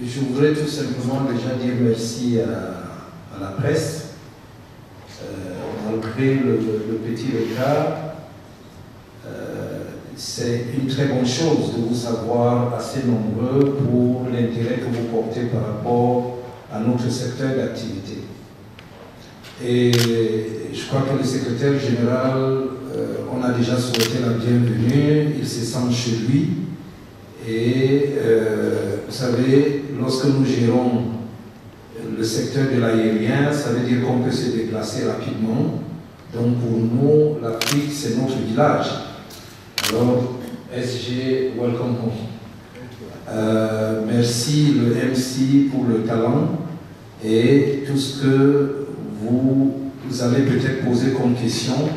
Je voudrais tout simplement déjà dire merci à la presse. Malgré le petit retard, c'est une très bonne chose de vous savoir assez nombreux pour l'intérêt que vous portez par rapport à notre secteur d'activité. Et je crois que le secrétaire général, on a déjà souhaité la bienvenue, il se sent chez lui. Et vous savez, lorsque nous gérons le secteur de l'aérien, ça veut dire qu'on peut se déplacer rapidement. Donc pour nous, l'Afrique, c'est notre village. Alors, SG, welcome home. Merci le MC pour le talent et tout ce que vous allez peut-être poser comme question.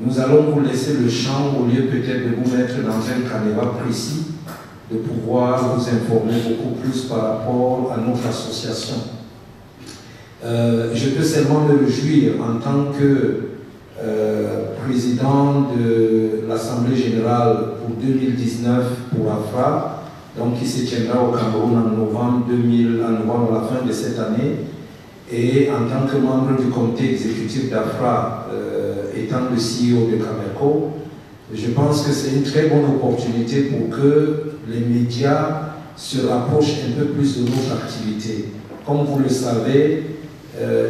Nous allons vous laisser le champ au lieu peut-être de vous mettre dans un canevas précis, de pouvoir vous informer beaucoup plus par rapport à notre association. Je peux seulement me réjouir en tant que président de l'Assemblée Générale pour 2019 pour AFRA, donc qui se tiendra au Cameroun en novembre, à la fin de cette année, et en tant que membre du comité exécutif d'AFRA, étant le CEO de Camerco, je pense que c'est une très bonne opportunité pour que les médias se rapprochent un peu plus de notre activité. Comme vous le savez,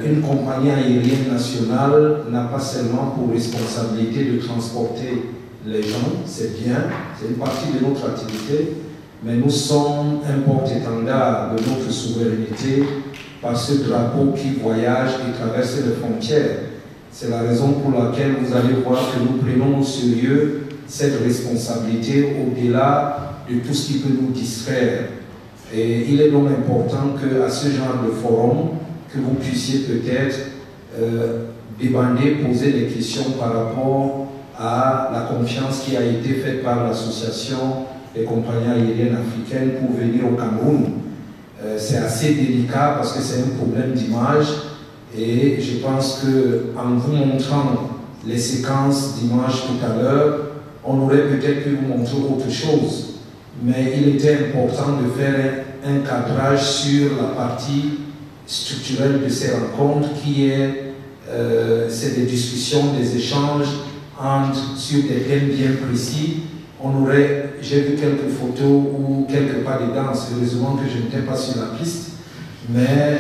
une compagnie aérienne nationale n'a pas seulement pour responsabilité de transporter les gens, c'est bien, c'est une partie de notre activité, mais nous sommes un porte-étendard de notre souveraineté par ce drapeau qui voyage et traverse les frontières. C'est la raison pour laquelle vous allez voir que nous prenons au sérieux cette responsabilité au-delà de tout ce qui peut nous distraire. Et il est donc important qu'à ce genre de forum, que vous puissiez peut-être débander, poser des questions par rapport à la confiance qui a été faite par l'association des compagnies aériennes africaines pour venir au Cameroun. C'est assez délicat parce que c'est un problème d'image et je pense qu'en vous montrant les séquences d'images tout à l'heure, on aurait peut-être pu vous montrer autre chose. Mais il était important de faire un cadrage sur la partie structurelle de ces rencontres qui est, c'est des discussions, des échanges sur des thèmes bien précis. J'ai vu quelques photos ou quelques pas de danse, heureusement que je n'étais pas sur la piste, mais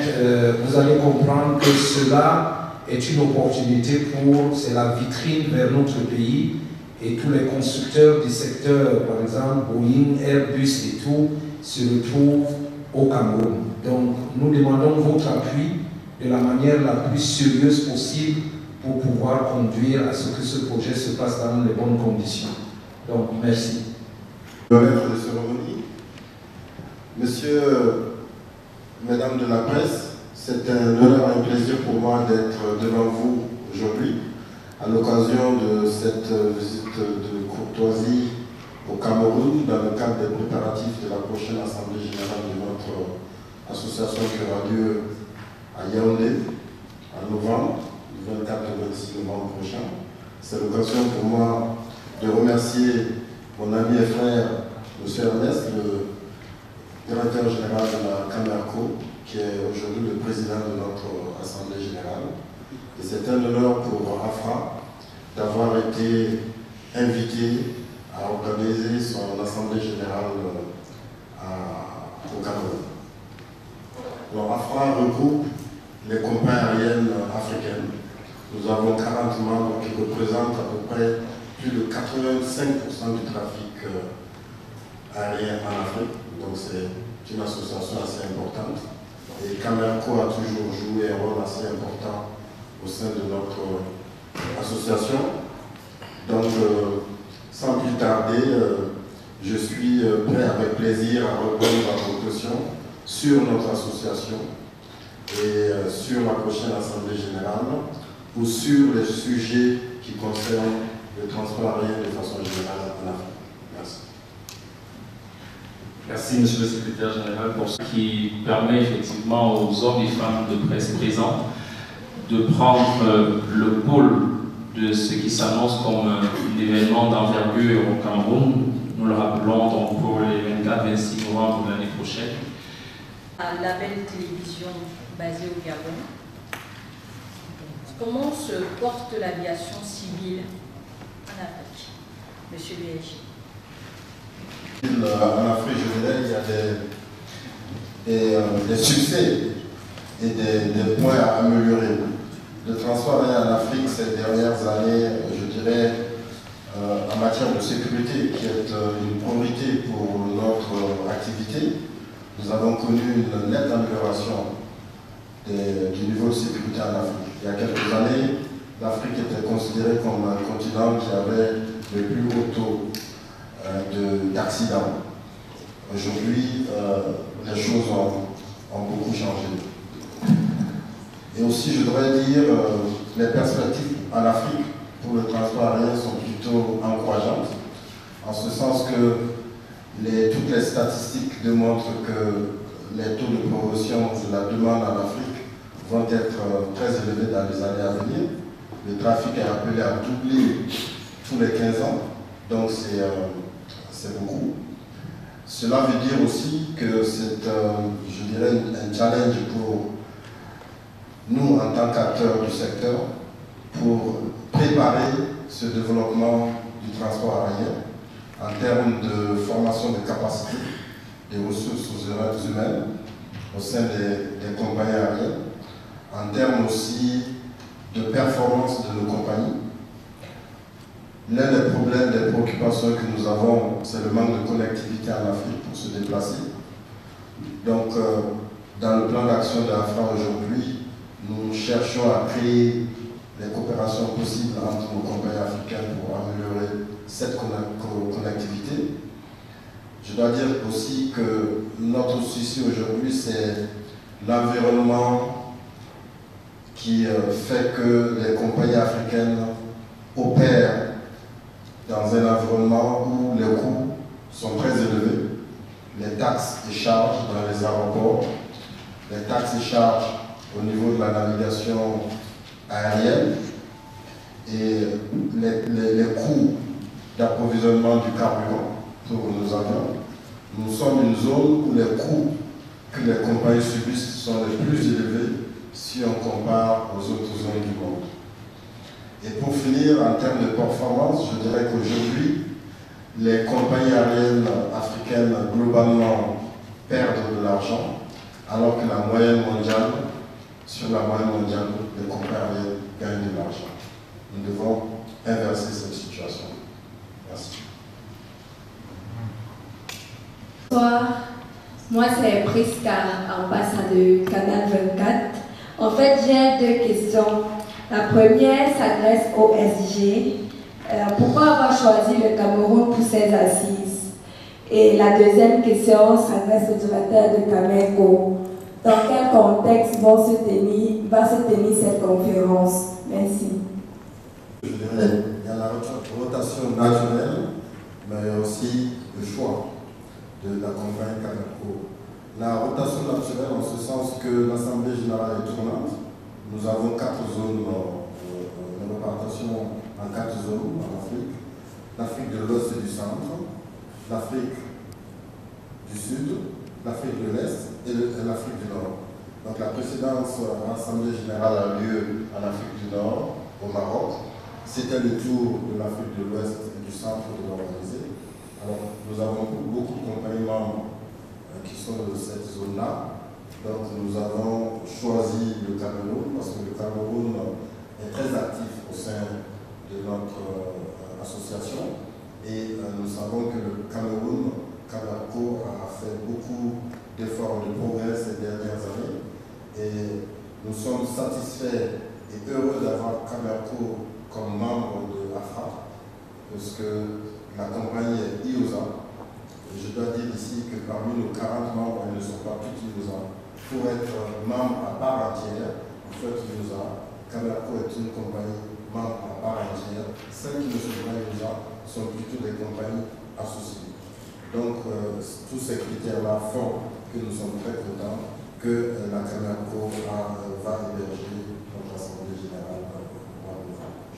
vous allez comprendre que cela est une opportunité c'est la vitrine vers notre pays et tous les constructeurs du secteur, par exemple Boeing, Airbus et tout, se retrouvent au Cameroun. Donc nous demandons votre appui de la manière la plus sérieuse possible pour pouvoir conduire à ce que ce projet se passe dans les bonnes conditions. Donc merci. Le maître de cérémonie, Monsieur, Mesdames de la presse, c'est un honneur et un plaisir pour moi d'être devant vous aujourd'hui à l'occasion de cette visite de courtoisie au Cameroun dans le cadre des préparatifs de la prochaine Assemblée Générale de notre association qui aura lieu à Yaoundé en novembre, du 24 au 26 novembre prochain. C'est l'occasion pour moi de remercier mon ami et frère, M. Ernest, le directeur général de la Camerco, qui est aujourd'hui le président de notre Assemblée Générale. Et c'est un honneur pour AFRA d'avoir été invité à organiser son Assemblée Générale au Cameroun. Alors, AFRA regroupe les compagnies aériennes africaines. Nous avons 40 membres qui représentent à peu près plus de 85% du trafic aérien en Afrique. Donc c'est une association assez importante. Et Camerco a toujours joué un rôle assez important au sein de notre association. Donc, sans plus tarder, je suis prêt avec plaisir à répondre à vos questions sur notre association et sur la prochaine Assemblée Générale ou sur les sujets qui concernent le transport aérien de façon générale en Afrique. Merci. Merci, Monsieur le Secrétaire Général, pour ce qui permet effectivement aux hommes et femmes de presse présents de prendre le pôle de ce qui s'annonce comme un événement d'envergure au Cameroun. Nous le rappelons donc pour les 24-26 novembre de l'année prochaine. Un label télévision basé au Gabon. Comment se porte l'aviation civile en Afrique, Monsieur Luège? En Afrique, je dirais qu'il y a des succès et des points à améliorer. Le transport aérien en Afrique ces dernières années, je dirais, en matière de sécurité, qui est une priorité pour notre activité, nous avons connu une nette amélioration du niveau de sécurité en Afrique. Il y a quelques années, l'Afrique était considérée comme un continent qui avait le plus haut taux d'accidents. Aujourd'hui, les choses ont beaucoup changé. Et aussi, je voudrais dire, les perspectives en Afrique pour le transport aérien sont plutôt encourageantes, en ce sens que toutes les statistiques démontrent que les taux de promotion de la demande en Afrique vont être très élevés dans les années à venir. Le trafic est appelé à doubler tous les 15 ans, donc c'est beaucoup. Cela veut dire aussi que c'est, je dirais, un challenge pour nous en tant qu'acteurs du secteur pour préparer ce développement du transport aérien en termes de formation de capacité, des ressources humaines au sein des compagnies aériennes, en termes aussi de performance de nos compagnies. L'un des problèmes, des préoccupations que nous avons, c'est le manque de connectivité en Afrique pour se déplacer. Donc, dans le plan d'action de l'AFRA aujourd'hui, nous cherchons à créer les coopérations possibles entre nos compagnies africaines pour améliorer cette connectivité. Je dois dire aussi que notre souci aujourd'hui, c'est l'environnement qui fait que les compagnies africaines opèrent dans un environnement où les coûts sont très élevés, les taxes et charges dans les aéroports, les taxes et charges au niveau de la navigation aérienne et les coûts d'approvisionnement du carburant pour nos avions. Nous sommes une zone où les coûts que les compagnies subissent sont les plus élevés si on compare aux autres zones du monde. Et pour finir, en termes de performance, je dirais qu'aujourd'hui, les compagnies aériennes africaines globalement perdent de l'argent, alors que la moyenne mondiale, sur la moyenne mondiale, les compagnies aériennes gagnent de l'argent. Nous devons inverser cette situation. Merci. Bonsoir, moi c'est Prisca, ambassadeur Canal 24. En fait, j'ai deux questions. La première s'adresse au SG. Pourquoi avoir choisi le Cameroun pour ses assises? Et la deuxième question s'adresse au directeur de Cameco. Dans quel contexte va se tenir cette conférence? Merci. Je dirais, il y a la rotation naturelle, mais aussi le choix de la compagnie Cameco. La rotation naturelle en ce sens que l'Assemblée générale est tournante. Nous avons 4 zones de répartition en 4 zones en Afrique. L'Afrique de l'Ouest et du Centre, l'Afrique du Sud, l'Afrique de l'Est et l'Afrique du Nord. Donc la précédente Assemblée générale a lieu en Afrique du Nord, au Maroc. C'était le tour de l'Afrique de l'Ouest et du Centre de l'organiser. Alors nous avons beaucoup de compagnies membres qui sont de cette zone-là. Donc nous avons choisi le Cameroun parce que le Cameroun est très actif au sein de notre association et nous savons que le Cameroun, Cameco, a fait beaucoup d'efforts de progrès ces dernières années et nous sommes satisfaits et heureux d'avoir Cameco comme membre de l'AFRA parce que la compagnie est IOSA. Et je dois dire ici que parmi nos 40 membres, ils ne sont pas tous IOSA. Pour être membre à part entière, en fait, Cameco est une compagnie membre à part entière. Celles qui ne sont pas IOSA sont plutôt des compagnies associées. Donc, tous ces critères-là font que nous sommes très contents que la Camerco va héberger notre Assemblée générale en novembre.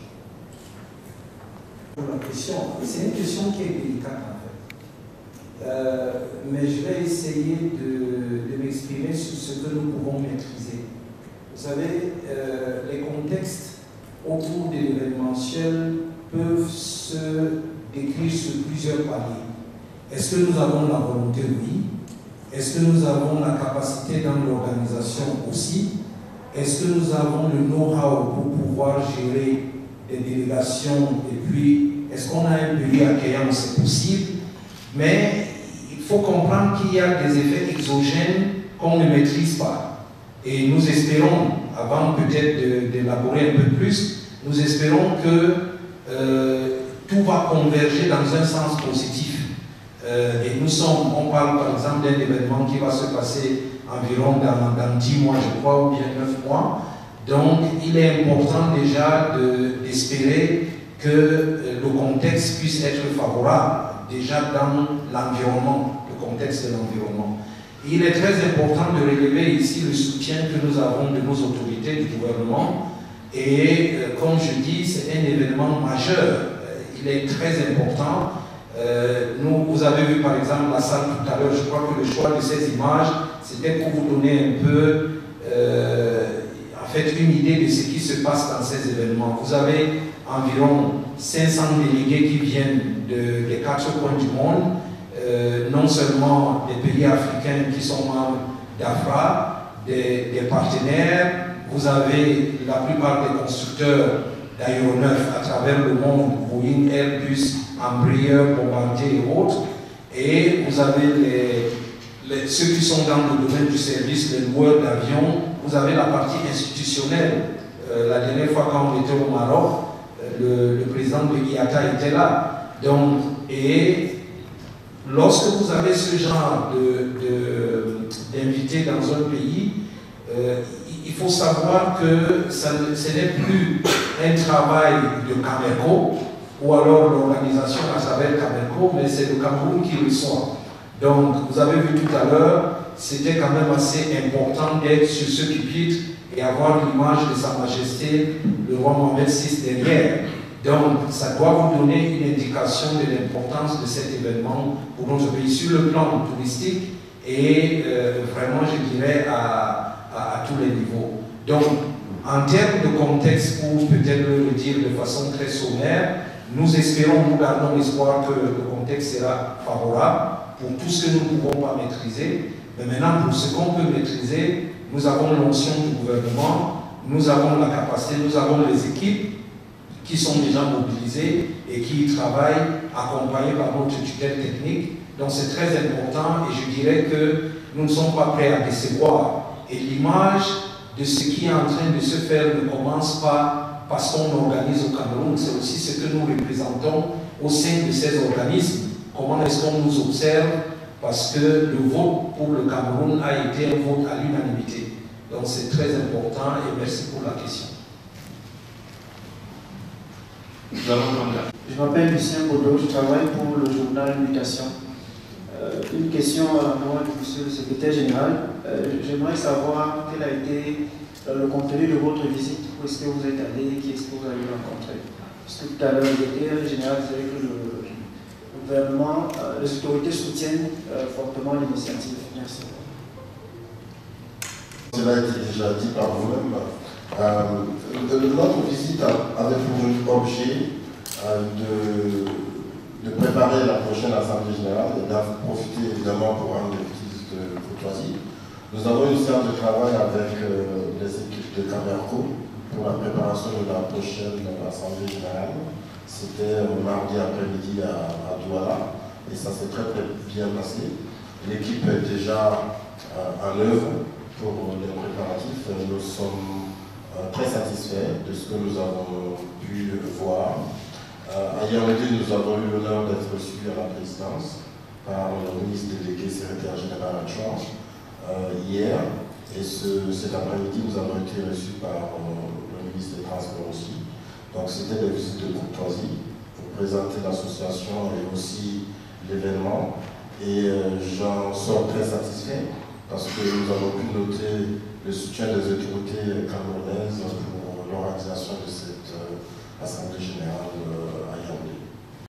Pour la question, c'est une question qui est délicate en fait. Mais je vais essayer de m'exprimer sur ce que nous pouvons maîtriser. Vous savez, les contextes autour de l'événementiel peuvent se décrire sur plusieurs paliers. Est-ce que nous avons la volonté? Oui. Est-ce que nous avons la capacité dans l'organisation aussi? Est-ce que nous avons le know-how pour pouvoir gérer des délégations? Et puis, est-ce qu'on a un pays accueillant? C'est possible. Mais il faut comprendre qu'il y a des effets exogènes qu'on ne maîtrise pas. Et nous espérons, avant peut-être d'élaborer un peu plus, nous espérons que tout va converger dans un sens positif. Et on parle par exemple d'un événement qui va se passer environ dans 10 mois, je crois, ou bien 9 mois. Donc, il est important déjà d'espérer que le contexte puisse être favorable, déjà dans l'environnement, le contexte de l'environnement. Il est très important de relever ici le soutien que nous avons de nos autorités, du gouvernement. Et comme je dis, c'est un événement majeur. Il est très important. Vous avez vu par exemple la salle tout à l'heure, je crois que le choix de ces images, c'était pour vous donner un peu, en fait, une idée de ce qui se passe dans ces événements. Vous avez environ 500 délégués qui viennent des 4 coins du monde, non seulement des pays africains qui sont membres d'AFRA, des partenaires. Vous avez la plupart des constructeurs d'aéronefs à travers le monde, Boeing, Airbus, Embraer, Bombardier et autres. Et vous avez ceux qui sont dans le domaine du service, les loueurs d'avions. Vous avez la partie institutionnelle. La dernière fois quand on était au Maroc, le président de IATA était là. Donc, et lorsque vous avez ce genre d'invités dans un pays, il faut savoir que ce n'est plus un travail de Camerco ou alors l'organisation à travers Camerco, mais c'est le Cameroun qui reçoit. Donc, vous avez vu tout à l'heure, c'était quand même assez important d'être sur ce pupitre et avoir l'image de Sa Majesté, le roi Mohamed VI derrière. Donc, ça doit vous donner une indication de l'importance de cet événement pour notre pays sur le plan touristique et vraiment, je dirais, à tous les niveaux. Donc, en termes de contexte, pour peut-être le dire de façon très sommaire, nous espérons, nous gardons l'espoir que le contexte sera favorable pour tout ce que nous ne pouvons pas maîtriser. Mais maintenant, pour ce qu'on peut maîtriser, nous avons l'onction du gouvernement, nous avons la capacité, nous avons les équipes qui sont déjà mobilisées et qui travaillent accompagnées par notre tutelle technique. Donc c'est très important et je dirais que nous ne sommes pas prêts à décevoir. Et l'image de ce qui est en train de se faire ne commence pas parce qu'on organise au Cameroun, c'est aussi ce que nous représentons au sein de ces organismes. Comment est-ce qu'on nous observe? Parce que le vote pour le Cameroun a été un vote à l'unanimité. Donc c'est très important et merci pour la question. Je m'appelle Lucien Baudot, je travaille pour le journal Mutation. Une question à moi, monsieur le secrétaire général. J'aimerais savoir quel a été le contenu de votre visite, où est-ce que vous êtes allé, qui est-ce que vous avez rencontré. Parce que tout à l'heure, le secrétaire général disait que le gouvernement, les autorités soutiennent fortement l'initiative. Merci. Cela a été déjà dit par vous-même. Notre visite avait pour objet de préparer la prochaine Assemblée générale et d'en profiter évidemment pour rendre des visites de courtoisie. Nous avons une séance de travail avec les équipes de Camerco pour la préparation de la prochaine Assemblée générale. C'était mardi après-midi à Douala et ça s'est très bien passé. L'équipe est déjà en œuvre pour les préparatifs. Nous sommes très satisfaits de ce que nous avons pu voir. À Yaoundé, nous avons eu l'honneur d'être reçus à la présidence par le ministre délégué secrétaire général adjoint hier. Et cet après-midi, nous avons été reçus par le ministre des Transports aussi. Donc c'était des visites de courtoisie pour présenter l'association et aussi l'événement. et j'en sors très satisfait parce que nous avons pu noter le soutien des autorités camerounaises pour l'organisation de cette Assemblée générale.